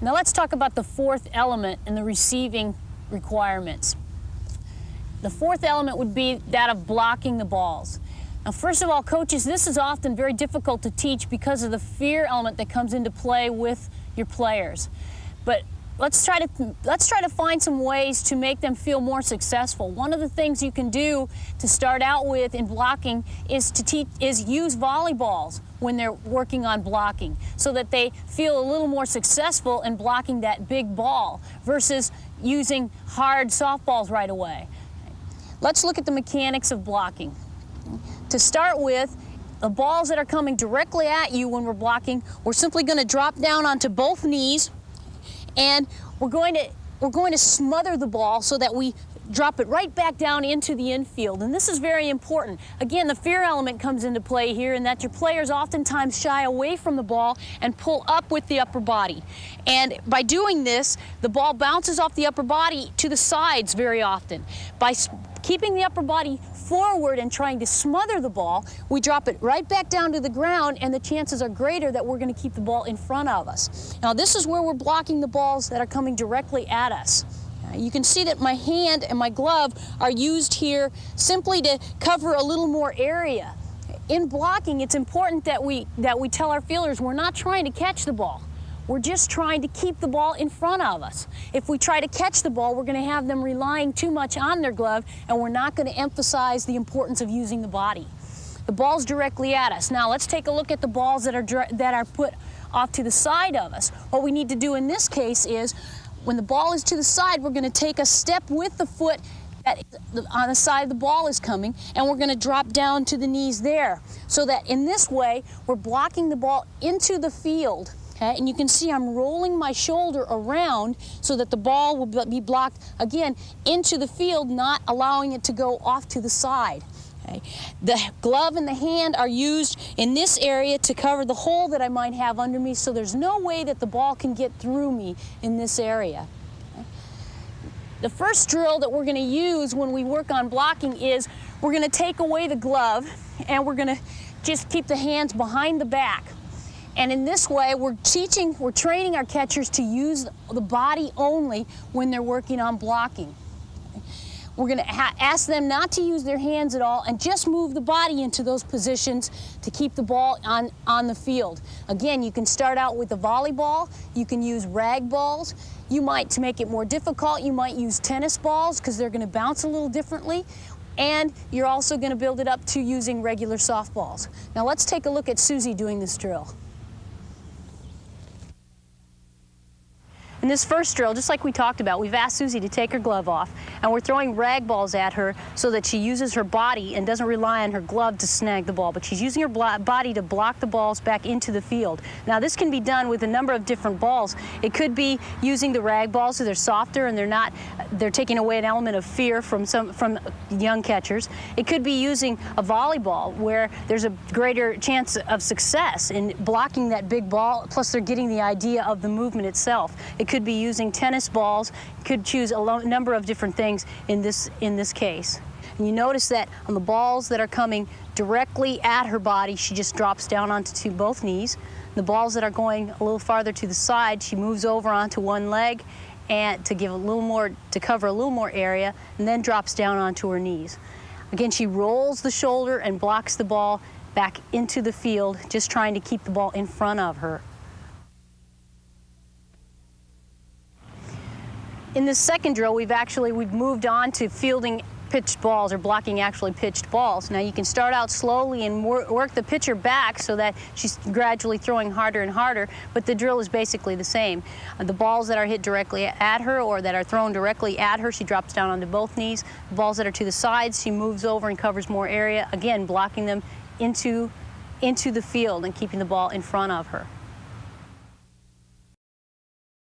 Now let's talk about the fourth element in the receiving requirements. The fourth element would be that of blocking the balls. Now, first of all, coaches, this is often very difficult to teach because of the fear element that comes into play with your players. But let's try to find some ways to make them feel more successful. One of the things you can do to start out with in blocking is use volleyballs when they're working on blocking, so that they feel a little more successful in blocking that big ball versus using hard softballs right away. Let's look at the mechanics of blocking. To start with, the balls that are coming directly at you when we're blocking, we're simply going to drop down onto both knees, and we're going to smother the ball so that we drop it right back down into the infield. And this is very important. Again, the fear element comes into play here, in that your players oftentimes shy away from the ball and pull up with the upper body. And by doing this, the ball bounces off the upper body to the sides very often. By keeping the upper body forward and trying to smother the ball, we drop it right back down to the ground, and the chances are greater that we're going to keep the ball in front of us. Now, this is where we're blocking the balls that are coming directly at us. You can see that my hand and my glove are used here simply to cover a little more area. In blocking, it's important that we tell our fielders we're not trying to catch the ball. We're just trying to keep the ball in front of us. If we try to catch the ball, we're going to have them relying too much on their glove, and we're not going to emphasize the importance of using the body. The ball's directly at us. Now let's take a look at the balls that are put off to the side of us. What we need to do in this case is, when the ball is to the side, we're going to take a step with the foot that on the side the ball is coming, and we're going to drop down to the knees there, so that in this way we're blocking the ball into the field. Okay? And you can see I'm rolling my shoulder around so that the ball will be blocked again into the field, not allowing it to go off to the side. Okay? The glove and the hand are used in this area to cover the hole that I might have under me, so there's no way that the ball can get through me in this area. Okay? The first drill that we're going to use when we work on blocking is we're going to take away the glove, and we're going to just keep the hands behind the back. And in this way, we're training our catchers to use the body only when they're working on blocking. We're going to ask them not to use their hands at all and just move the body into those positions to keep the ball on the field. Again, you can start out with a volleyball. You can use rag balls. You might, to make it more difficult, you might use tennis balls because they're going to bounce a little differently. And you're also going to build it up to using regular softballs. Now let's take a look at Susie doing this drill. In this first drill, just like we talked about, we've asked Susie to take her glove off, and we're throwing rag balls at her so that she uses her body and doesn't rely on her glove to snag the ball, but she's using her body to block the balls back into the field. Now, this can be done with a number of different balls. It could be using the rag balls so they're softer and they're taking away an element of fear from young catchers. It could be using a volleyball where there's a greater chance of success in blocking that big ball, plus they're getting the idea of the movement itself. It could be using tennis balls. You could choose a number of different things in this case. And you notice that on the balls that are coming directly at her body, she just drops down onto both knees. The balls that are going a little farther to the side, she moves over onto one leg and to cover a little more area, and then drops down onto her knees. Again, she rolls the shoulder and blocks the ball back into the field, just trying to keep the ball in front of her. In this second drill, we've moved on to fielding pitched balls, or blocking actually pitched balls. Now you can start out slowly and work the pitcher back so that she's gradually throwing harder and harder, but the drill is basically the same. The balls that are hit directly at her or that are thrown directly at her, she drops down onto both knees. The balls that are to the sides, she moves over and covers more area, again blocking them into the field and keeping the ball in front of her.